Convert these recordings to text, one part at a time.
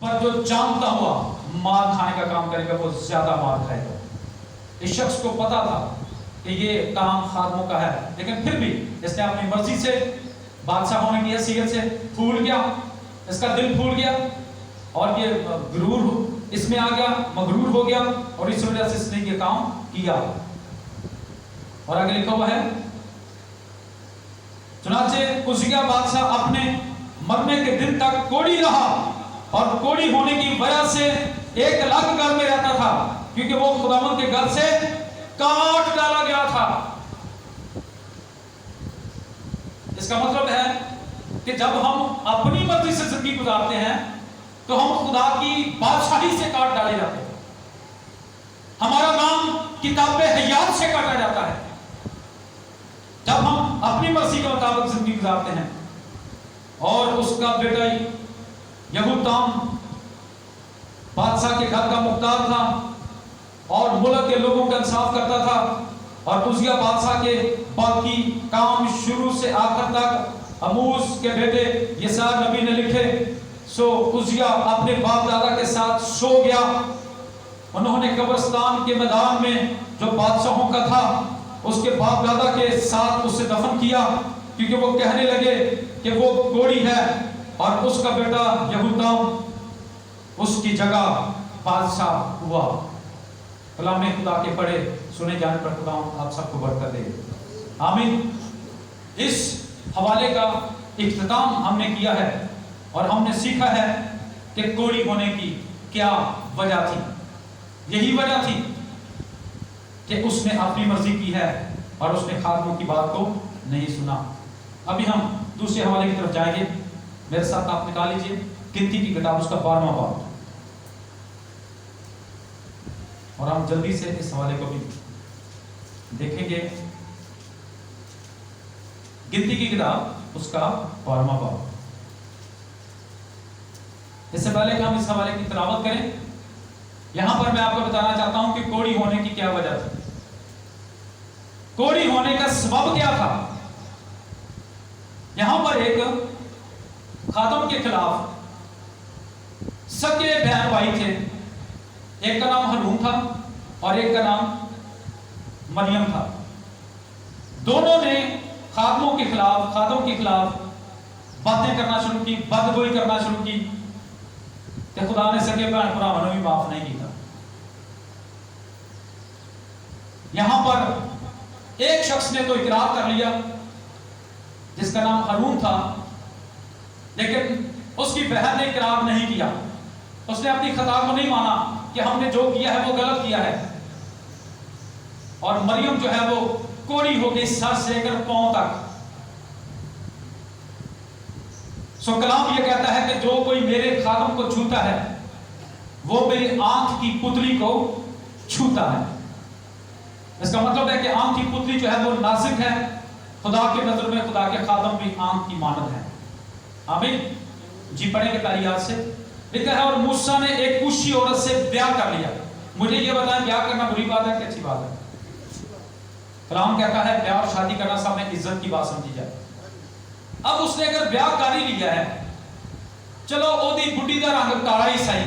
پر جو جانتا ہوا مار کھانے کا کام کرے گا وہ زیادہ مار کھائے گا۔ اس شخص کو پتا تھا کہ یہ کام خادموں کا ہے، لیکن پھر بھی اس نے اپنی مرضی سے بادشاہ ہونے کی حیثیت سے پھول گیا، اس کا دل پھول گیا اور یہ غرور اس میں آ گیا، مغرور ہو گیا، اور اس وجہ سے اس نے یہ کام کیا۔ اور آگے لکھا ہوا ہے چنانچہ عزیہ بادشاہ اپنے مرنے کے دن تک کوڑی رہا، اور کوڑی ہونے کی وجہ سے ایک الگ گھر میں رہتا تھا، کیونکہ وہ خداوند کے گھر سے کاٹ ڈالا گیا تھا۔ اس کا مطلب ہے کہ جب ہم اپنی مرضی سے زندگی گزارتے ہیں تو ہم خدا کی بادشاہی سے کاٹ ڈالے جاتے ہیں، ہمارا نام کتاب حیات سے کاٹا جاتا ہے جب ہم اپنی مرضی کے مطابق زندگی گزارتے ہیں۔ اور اس کا بیٹا یہودام بادشاہ کے گھر کا مختار تھا اور ملک کے لوگوں کا انصاف کرتا تھا، اور عزیہ بادشاہ کے باقی کام شروع سے آخر تک اموز کے بیٹے یسار نبی نے لکھے۔ سو عزیہ اپنے باپ دادا کے ساتھ سو گیا، انہوں نے قبرستان کے میدان میں جو بادشاہوں کا تھا اس کے باپ دادا کے ساتھ اسے دفن کیا، کیونکہ وہ کہنے لگے کہ وہ کوڑی ہے، اور اس کا بیٹا یہودام اس کی جگہ بادشاہ ہوا۔ کلام خدا کے پڑھے سنے جانے پر خدا آپ سب کو برکت دے، آمین۔ اس حوالے کا اختتام ہم نے کیا ہے اور ہم نے سیکھا ہے کہ کوڑی ہونے کی کیا وجہ تھی۔ یہی وجہ تھی کہ اس نے اپنی مرضی کی ہے اور اس نے خادموں کی بات کو نہیں سنا۔ ابھی ہم دوسرے حوالے کی طرف جائیں گے، میرے ساتھ آپ نکال لیجئے گنتی کی کتاب اس کا 12واں باب، اور ہم جلدی سے اس حوالے کو بھی دیکھیں گے۔ گنتی کی کتاب اس کا 12واں باب۔ اس سے پہلے کہ ہم اس حوالے کی تلاوت کریں، یہاں پر میں آپ کو بتانا چاہتا ہوں کہ کوڑی ہونے کی کیا وجہ تھی، کوڑی ہونے کا سبب کیا تھا۔ یہاں پر ایک خادم کے خلاف سکے بہن بھائی تھے، ایک کا نام ہارون تھا اور ایک کا نام مریم تھا۔ دونوں نے خادموں کے خلاف باتیں کرنا شروع کی، بدگوئی کرنا شروع کی، کہ خدا نے سکے بہن بھراواں نوں بھی معاف نہیں کیتا۔ یہاں پر ایک شخص نے تو اقرار کر لیا جس کا نام ہارون تھا، لیکن اس کی بہن نے اقرار نہیں کیا، اس نے اپنی خطا کو نہیں مانا کہ ہم نے جو کیا ہے وہ غلط کیا ہے۔ اور مریم جو ہے وہ کوڑی ہو گئی سر سے لے کر پاؤں تک۔ سو کلام یہ کہتا ہے کہ جو کوئی میرے خادم کو چھوتا ہے وہ میری آنکھ کی پتلی کو چھوتا ہے۔ اس کا مطلب ہے کہ آنکھ کی پتلی جو ہے وہ نازک ہے، خدا کے نظر میں خدا کے خادم بھی آنکھ کی مانند ہے، آمین۔ جی پڑھیں گے تاریخ سے لکھا ہے، اور موسیٰ نے ایک کوشی عورت سے بیاہ کر لیا۔ مجھے یہ بتائیں بیاہ کرنا بری بات ہے کہ اچھی بات ہے؟ کلام کہتا ہے بیاہ اور شادی کرنا سب میں عزت کی بات سمجھی جائے۔ اب اس نے اگر بیاہ کر ہی لیا ہے، چلو او دی بڈی دا رنگ کالا ہی سہی،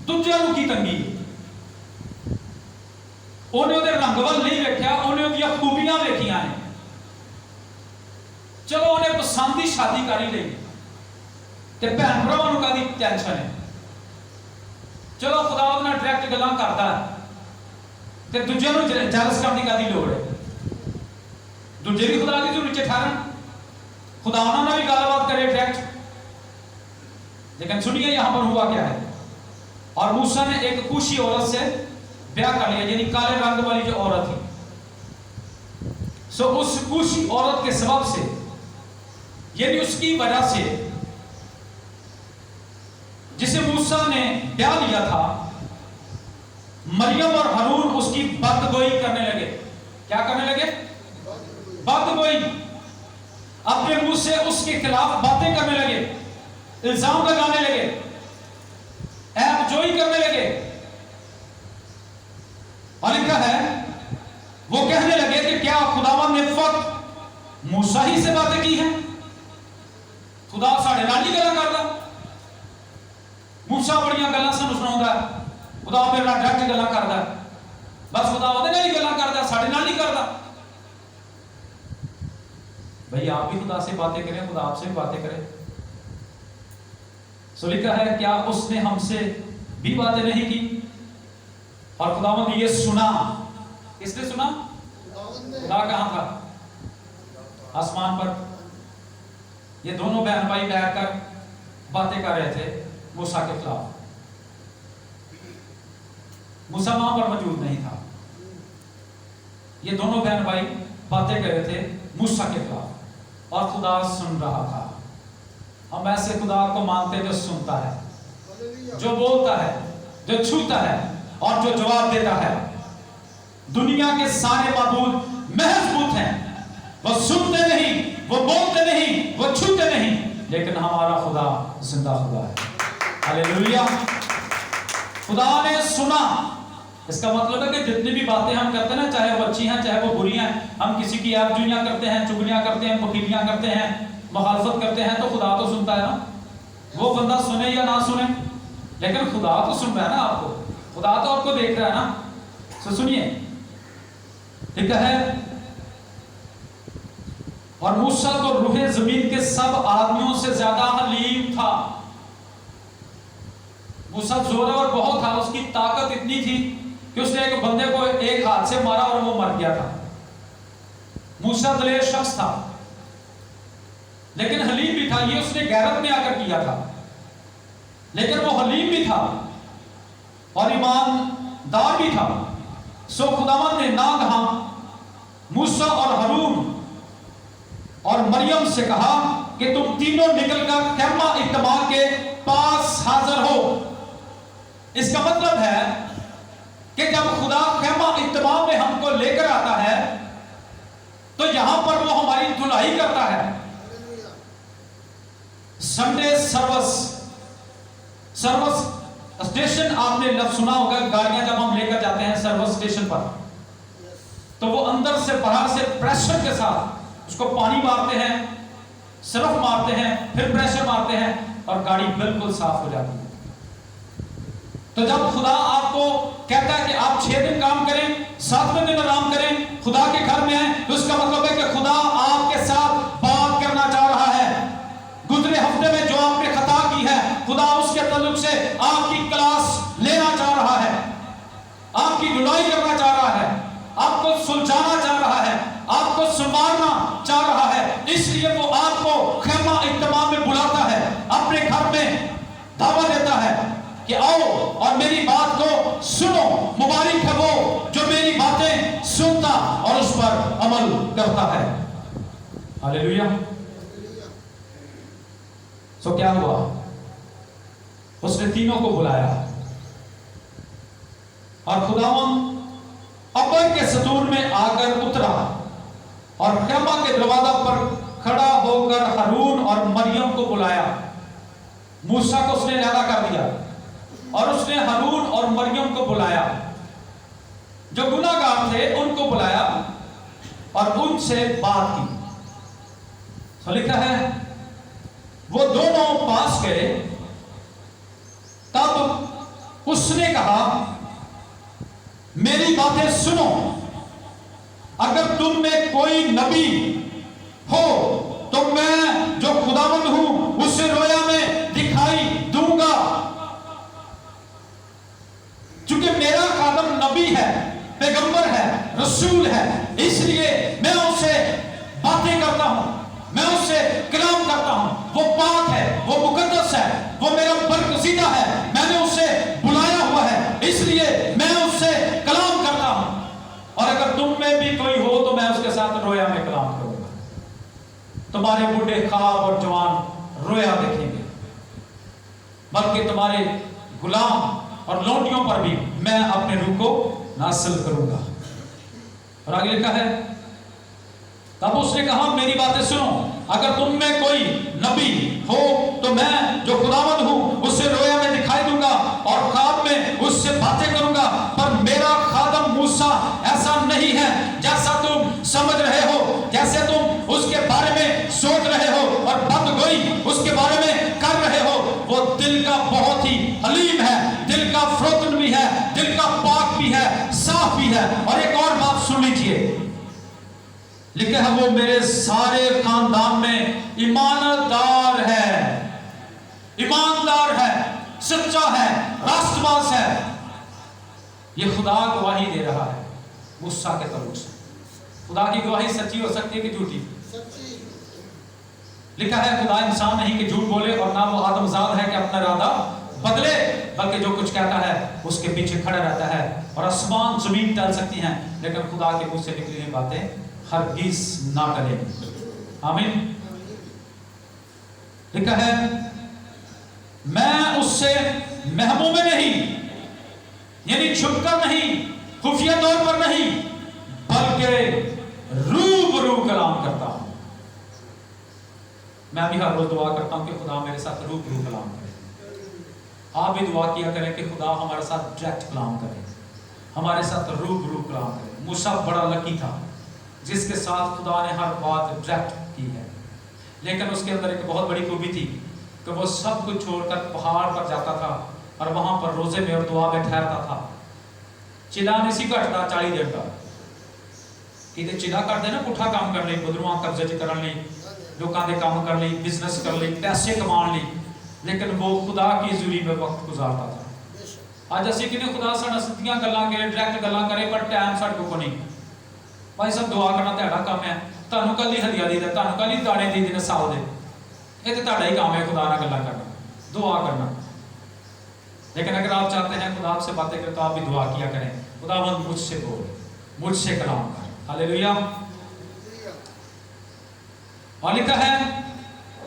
دوجے نوں کی تنگی ہے؟ انہیں وہ رنگ ول نہیں ویکھیا، انہیں وہ خوبیاں ویکھیاں ہیں، چلو انہیں پسند ہی شادی کر ہی لئی، تے بہن بھراواں نوں کدی ٹینشن ہے؟ چلو خدا اودے نال ڈائریکٹ گلاں کردا ہے تے دوجے نوں جیلس کرن دی کدی لوڑ ہے؟ دوجے بھی خدا دی ضرورت ٹھہرن، خدا انہاں نال بھی گل بات کرے ڈائریکٹ۔ لیکن سنیے یہاں پر ہوا کیا ہے، اور موسیٰ نے ایک کوشی عورت سے بیاہ کر لیا، یعنی کالے رنگ والی جو عورت تھی۔ سو اس کوشی عورت کے سبب سے، یعنی اس کی وجہ سے جسے موسیٰ نے بیاہ لیا تھا، مریم اور ہارون اس کی بدگوئی کرنے لگے۔ کیا کرنے لگے؟ بدگوئی، اپنے منہ سے اس کے خلاف باتیں کرنے لگے، الزام لگانے لگے، عیب جوئی کرنے لگے۔ اور لکھا ہے وہ کہنے لگے کہ کیا خداوند نے فقط موسیٰ ہی سے باتیں کی ہیں؟ خدا ساڑھے نال ہی گلاں کردا؟ मूसा बड़ियां गल्लां सानू सुणाउंदा है, खुदा मेरे नाल डायरेक्ट गल्लां करदा है, बस खुदा ਉਹਦੇ ਨਾਲ ਹੀ गल्लां करदा, ਸਾਡੇ ਨਾਲ नहीं करदा। भाई आप भी खुदा से बातें करें, खुदा आपसे भी बातें करे। सो लिखा है क्या उसने हमसे भी बातें नहीं की? और खुदावंद ने ये सुना, किसने सुना? खुदा कहां था? आसमान पर। ये दोनों बहन भाई बैठकर बातें कर रहे थे मूसा के खिलाफ। मूसा वहां पर मौजूद नहीं था, ये दोनों बहन भाई बातें कर रहे थे मूसा के खिलाफ और खुदा सुन रहा था। हम ऐसे खुदा को मानते हैं जो सुनता है, जो बोलता है, जो छूता है और जो जवाब देता है। दुनिया के सारे माबूद महजबूत हैं, वो सुनते नहीं, वो बोलते नहीं, वो छूते नहीं, लेकिन हमारा खुदा जिंदा खुदा है। हालेलुया। खुदा ने सुना, इसका मतलब है कि जितनी भी बातें हम करते हैं ना, चाहे वो अच्छी हैं चाहे वो बुरी हैं, हम किसी की आबजुइयां करते हैं, चुगलियां करते हैं, मुखिलियां करते हैं, मुखालफत करते हैं, तो खुदा तो सुनता है ना। वो बंदा सुने या ना सुने, लेकिन खुदा तो सुन रहा है ना आपको, खुदा तो आपको देख रहा है ना। तो सुनिए, ठीक है। और मूसा तो रूहे जमीन के सब आदमियों से ज्यादा हलीम था। मूसा जोरावर बहुत था, उसकी ताकत इतनी थी कि उसने एक बंदे को एक हाथ से मारा और वो मर गया था। मूसा दलेर शख्स था, लेकिन हलीम भी था। ये उसने गैरत में आकर किया था, लेकिन वो हलीम भी था और ईमानदार भी था। सो खुदावंद ने नागहां मूसा और हारून और मरियम से कहा कि तुम तीनों निकलकर खैमा इत्तमा के पास हाजिर हो। इसका मतलब है कि जब खुदा खैमा इत्तमा में हमको लेकर आता है तो यहां पर वो हमारी धुलाई करता है। संडे सर्विस स्टेशन, आपने लफ्ज सुना होगा, गाड़ियां जब हम लेकर जाते हैं सर्विस स्टेशन पर, तो वो अंदर से बाहर से प्रेशर के साथ उसको पानी मारते हैं, सर्फ मारते हैं, फिर प्रेशर मारते हैं और गाड़ी बिल्कुल साफ हो जाती है। तो जब खुदा आपको कहता है कि आप 6 दिन काम करें, 7वें दिन आराम करें, खुदा के घर में है, तो इसका मतलब है कि खुदा आपके साथ बात करना चाह रहा है। गुजरे हफ्ते में जो आपने खता की है, खुदा उसके ताल्लुक से आपकी क्लास लेना चाह रहा है, आपकी धुलाई करना चाह रहा है, आपको सुलझाना चाह रहा है, आपको संवारना चाह रहा है। इसलिए वो आपको खैमा इत्तमा में बुलाता है, अपने घर में दावा देता है कि आओ और मेरी बात को सुनो। मुबारक है वो जो मेरी बातें सुनता और उस पर अमल करता है। हालेलुया। सो क्या हुआ? उसने तीनों को बुलाया और खुदावंद अब्बर के सतूर में आकर उतरा और खैमा के दरवाजा पर खड़ा होकर हारून और मरियम को बुलाया। मूसा को उसने अलग कर दिया और उसने हारून और मरियम को बुलाया, जो गुनाहगार थे उनको बुलाया और उनसे बात की। तो लिखा है वो दोनों पास गए, तब उसने कहा मेरी बातें सुनो, अगर तुम में कोई नबी हो तो मैं जो खुदावंद हूं उसे रोया में दिखाई दूंगा। क्योंकि मेरा खादम नबी है, पैगंबर है, रसूल है, इसलिए मैं उससे बातें करता हूं, मैं उससे कलाम करता हूं। वो पाक है, वो मुकद्दस है, वो मेरा बरगज़ीदा है, मैंने उसे बुलाया हुआ है, इसलिए मैं उससे कलाम करता हूं। और अगर तुम में भी कोई हो तो मैं उसके साथ रोया में कलाम करूंगा। तुम्हारे बूढ़े ख्वाब और जवान रोया देखेंगे, बल्कि तुम्हारे गुलाम और लौंडियों पर भी मैं अपने रूह को नासिल करूंगा। और आगे लिखा है तब उसने कहा मेरी बातें सुनो, अगर तुम में कोई नबी हो तो मैं जो खुदावंद हूं उससे रोया में दिखाई दूंगा और ख्वाब में उससे बातें करूंगा। पर मेरा खादम मूसा ऐसा नहीं है जैसा तुम समझ रहे हो, जैसे तुम उसके बारे में सोच रहे हो और बदगोई उसके बारे में कर रहे हो। वो दिल का बहुत ही लिखा है वो मेरे सारे खानदान में ईमानदार है, ईमानदार है, सच्चा है, रास्तबाज है। ये खुदा गवाही दे रहा है मूसा के तल्लुक से। खुदा की गवाही सच्ची हो सकती है कि झूठी? लिखा है खुदा इंसान नहीं कि झूठ बोले, और ना वो आदमजाद है कि अपना इरादा बदले, बल्कि जो कुछ कहता है उसके पीछे खड़ा रहता है। और आसमान जमीन टल सकती हैं, लेकिन खुदा के मुंह से निकली हुई बातें हरगिज ना टलेंगी। आमीन। लिखा है मैं उससे महबूब में नहीं, यानी छुपकर नहीं, खुफिया तौर पर नहीं, बल्कि रूबरू कलाम करता हूं। मैं भी हर रोज दुआ करता हूं कि खुदा मेरे साथ रूबरू कलाम करे। आप भी दुआ किया करें कि खुदा हमारे साथ डायरेक्ट कलाम करे, हमारे साथ रूबरू कलाम करे। मूसा बड़ा लकी था जिसके साथ खुदा ने हर बात डायरेक्ट की है, लेकिन उसके अंदर एक बहुत बड़ी खूबी थी कि वो सब कुछ छोड़कर पहाड़ पर जाता था और वहां पर रोजे में और दुआ में ठहरता था। चिला नहीं सी घटता 40 दिन का कि चिला कर देना, पुठा काम कर ली, बदरुआ कब्जे कर ली, लोगों के काम कर ली, बिजनेस कर ली, पैसे कमा ली, लेकिन वो खुदा की हज़ूरी में वक्त गुजारता था। आज असी कि खुदा साडा सीधियां गल्लां करे, डायरेक्ट गल्लां करे, पर टाइम साडे को नहीं। भाई साहब दुआ करना तेरा काम है, तुहानू कल ही हदिया दी दे, तुहानू कल ही दाने दी देने साल दे, ये तो तुहाडा ही काम है खुदा नाल गल्लां करना, दुआ करना। लेकिन अगर आप चाहते हैं खुदा आपसे बातें करें तो आप भी दुआ किया करें, खुदावंद मुझसे बोल, मुझसे कलाम कर। हालेलुया। और लिखा है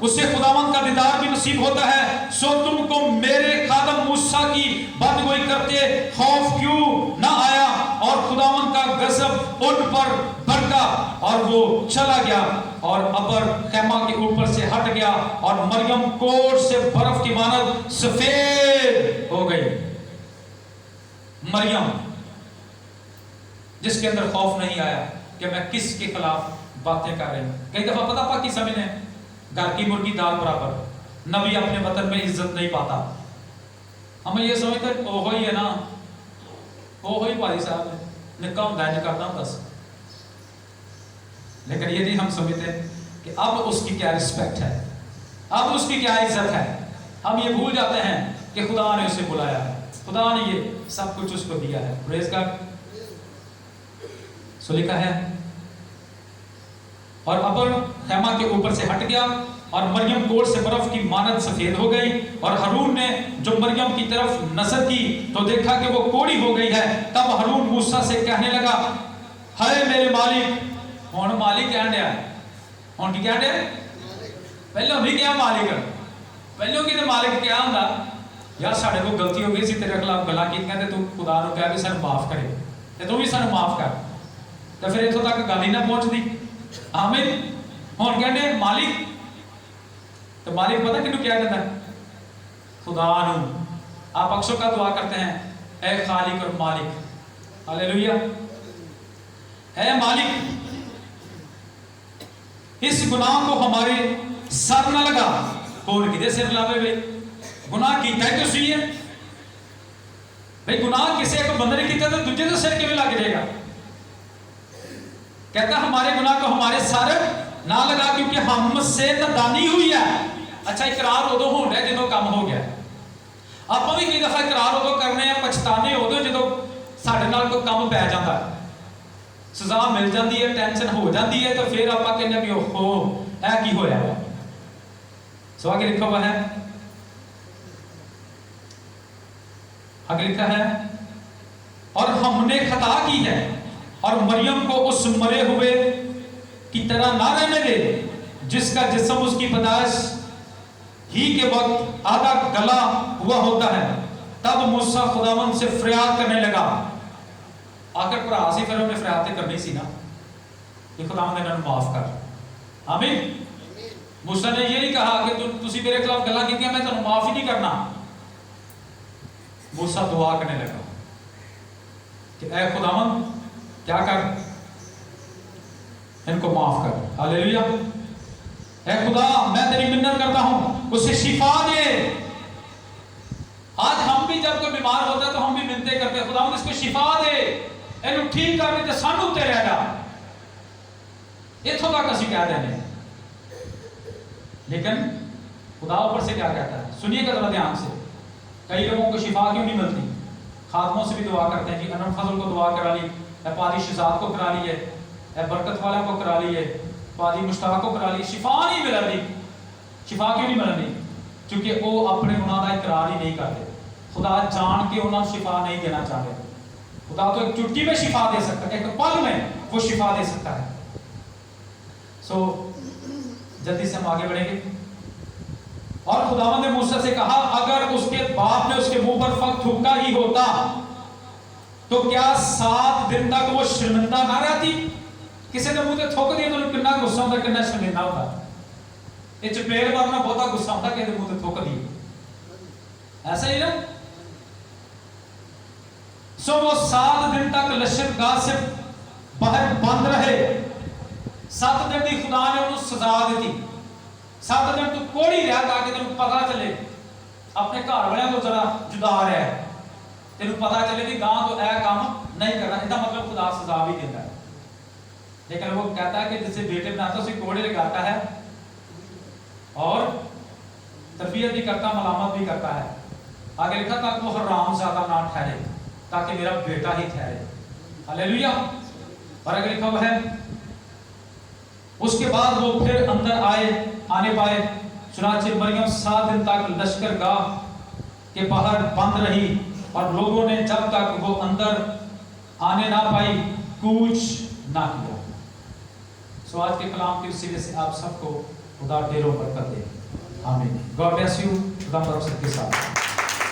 उससे खुदावंद का दीदार भी नसीब होता है। सो तुमको मेरे खादम मूसा की बदगोई करते खौफ क्यों ना आया? और खुदावंद का गजब उन पर भड़का और वो चला गया और अबर खैमा के ऊपर से हट गया और मरियम कोट से बर्फ की मानद सफेद हो गई। मरियम जिसके अंदर खौफ नहीं आया कि मैं किसके खिलाफ बातें कर रही हूं। कई दफा पता पाकी समझने घर की मुर्गी दाल बराबर, नबी अपने वतन में इज्जत नहीं पाता। हम ये समझते ओहो ही है ना, ओहो ही भाई साहब है, निक्का होता है निकालता हूं दस। लेकिन ये नहीं हम समझते कि अब उसकी क्या रिस्पेक्ट है, अब उसकी क्या इज्जत है। हम ये भूल जाते हैं कि खुदा ने उसे बुलाया है, खुदा ने ये सब कुछ उसको दिया है। Praise God. सो लिखा है और अबर खैमा के ऊपर से हट गया और मरियम कोट से बर्फ की मानद सफेद हो गई। और हारून ने जो मरियम की तरफ नजर की तो देखा कि वो कोड़ी हो गई है। तब हारून मूसा से कहने लगा, हाय मेरे मालिक। हुण मालिक कह दिया, हुण की कह दिया? पहले नहीं क्या मालिक, पहले कि मालिक क्या होंदा, यार साडे को गलती हो गई सी, तेरे खिलाफ गल्लां कीतियां ते तू खुदा नूं कह भी सानूं माफ करे ते तू भी सानूं माफ कर, तो फिर इत्थों तक गल ही ना पहुंचदी। आमीन। हुण कहने मालिक, तो मालिक पता किन्नू क्या कहता है? खुदा नूं। आप अक्सर का दुआ करते हैं, ऐ खालिक और मालिक। हालेलुया। ऐ मालिक, इस गुनाह को हमारे सर न लगा। कौन किदे सिर लावे भाई? गुनाह कीता है तुसी है भाई, गुनाह किसी एक बंदे ने कीता तो दूजे तो सिर किवें लग जाएगा? कहता हमारे गुनाह को हमारे सर ना लगा, क्योंकि हमसे नादानी हुई है। अच्छा, इकरार उदों हो रहा है जो काम हो गया। आप भी कई दफा इकरार उदों करने हैं, पछताने उदों जो साडे नाल कोई काम पै जाता है, सजा मिल जाती है, टेंशन हो जाती है, तो फिर आप कहने भी ओहो ऐ की होया। सो आगे लिखा हुआ है, आगे लिखा है और हमने खता की है और मरियम को उस मरे हुए की तरह ना रहने दे जिसका जिस्म उसकी पैदाइश ही के वक्त आधा गला हुआ होता है। तब मूसा खुदावंद से फरियाद करने लगा। आखिर भरा सी, फिर उन्हें फरियाद करनी सी ना कि खुदावंद इन्हां नूं माफ कर। आमीन। मूसा ने ये नहीं कहा कि तुसी मेरे खिलाफ गल्लां कीतियां, मैं तुहानूं माफ ही नहीं करना। मूसा दुआ करने लगा कि ऐ खुदावंद क्या कर, इनको माफ कर। हालेलुया। ऐ खुदा, मैं तेरी मिन्नत करता हूं, उसे शिफा दे। आज हम भी जब कोई बीमार होता है तो हम भी मिन्नतें करते हैं, खुदा इसको शिफा दे, इन्हें ठीक कर दे, सानू उत्ते रह जा। इत्थों तक असी कह देने, लेकिन खुदा ऊपर से क्या कहता है? सुनिएगा जरा ध्यान से। कई लोगों को शिफा क्यों नहीं मिलती? खादमों से भी दुआ करते हैं जी, अनम फजल को दुआ करा ली, पादी शहजाद को करा ली है, बरकत वाला को करा ली है, पादी मुश्ताक को करा ली, शिफा नहीं मिल रही। शिफा क्यों नहीं मिल रही? क्योंकि वो अपने गुनाह का इकरार ही नहीं करते। खुदा जान के उन्हें शिफा नहीं देना चाहते। खुदा तो एक चुटकी में शिफा दे सकता है, एक पल में वो शिफा दे सकता है। सो जल्दी से हम आगे बढ़ेंगे। और खुदावंद ने मूसा से कहा, अगर उसके बाप ने उसके मुंह पर फक थूका ही होता तो क्या 7 दिन तक वो शर्मिंदा ना रहती? किसी ने मुंह ते थूक दिया तो कितना गुस्सा होता, कितना शर्मिंदा होता। ये चपेड़ मारना बहुत गुस्सा होता कि मुंह ते थूक दिए, ऐसा ही ना। सो वो 7 दिन तक लश्करगाह से बाहर बंद रहे। 7 दिन की खुदा ने उन्हें सजा दी। 7 दिन तू कोड़ी रहा ताकि तेन पता चले, अपने घर वाले को जरा जुदा रहा, तेन पता चले कि गां तो यह काम नहीं करना। इसका मतलब खुदा सजा भी देता है, लेकिन वो कहता है कि जिसे बेटे बनाता है उसे कोड़े लगाता है और तरबियत भी करता, मलामत भी करता है। आगे लिखा था वो हराम ज्यादा ना ठहरे ताकि मेरा बेटा ही ठहरे। हालेलुया। और आगे लिखा हुआ है, उसके बाद वो फिर अंदर आने पाए। चुनांचे मरियम 7 दिन तक लश्करगाह के बाहर बंद रही और लोगों ने जब तक वो अंदर आने ना पाई कुछ ना किया। सो आज के कलाम के वसीले से आप सबको खुदा ढेरों बरकत दे। आमीन। God bless you. खुदा बरकत के साथ।